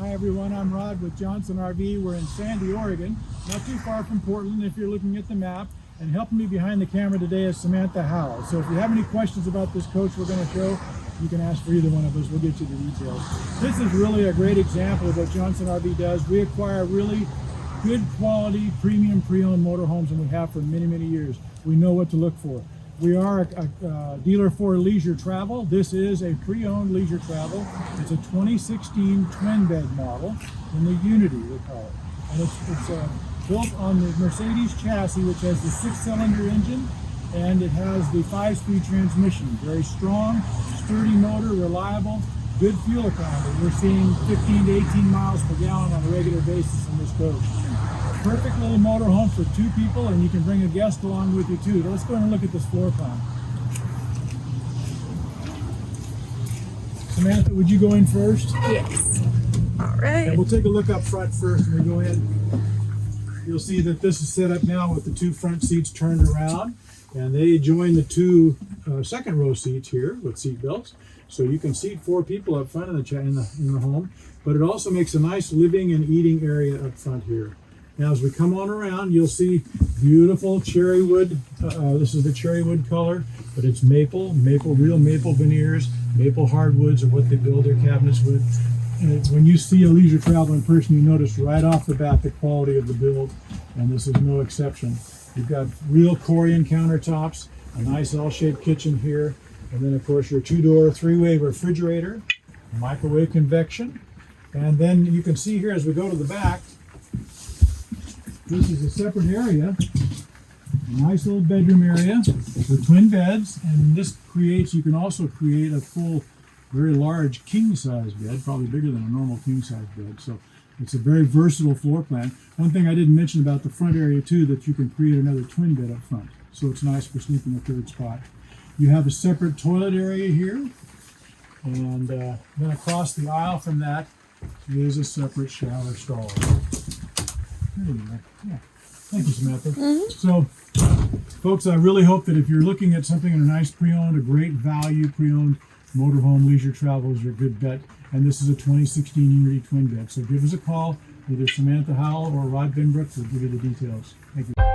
Hi everyone, I'm Rod with Johnson RV. We're in Sandy, Oregon, not too far from Portland if you're looking at the map. And helping me behind the camera today is Samantha Howell. So if you have any questions about this coach we're going to show, you can ask for either one of us. We'll get you the details. This is really a great example of what Johnson RV does. We acquire really good quality premium pre-owned motorhomes, and we have for many, many years. We know what to look for. We are a dealer for leisure travel. This is a pre-owned leisure travel. It's a 2016 twin bed model in the Unity, we call it. And it's built on the Mercedes chassis, which has the 6-cylinder engine, and it has the 5-speed transmission. Very strong, sturdy motor, reliable, good fuel economy. We're seeing 15 to 18 miles per gallon on a regular basis in this coach. Perfect little motorhome for 2 people, and you can bring a guest along with you too. Let's go and look at this floor plan. Samantha, would you go in first? Yes. All right. And we'll take a look up front first when we go in. You'll see that this is set up now with the 2 front seats turned around, and they join the 2 second row seats here with seat belts. So you can seat 4 people up front in the home, but it also makes a nice living and eating area up front here. Now as we come on around, you'll see beautiful cherry wood. This is the cherry wood color, but it's real maple veneers. Maple hardwoods are what they build their cabinets with. And when you see a leisure travel in person, you notice right off the bat the quality of the build, and this is no exception. You've got real Corian countertops, a nice L-shaped kitchen here, and then of course your 2-door 3-way refrigerator, microwave convection, and then you can see here as we go to the back, this is a separate area, a nice little bedroom area with twin beds, and this you can also create a full, very large king-size bed, probably bigger than a normal king-size bed. So it's a very versatile floor plan. One thing I didn't mention about the front area too, that you can create another twin bed up front. So it's nice for sleeping a 3rd spot. You have a separate toilet area here, and then across the aisle from that is a separate shower stall. Yeah. Thank you, Samantha. So, folks, I really hope that if you're looking at something in a nice pre-owned, a great value pre-owned motorhome, leisure travel is your good bet. And this is a 2016 Unity twin bed. So give us a call. Either Samantha Howell or Rod Binbrook will give you the details. Thank you.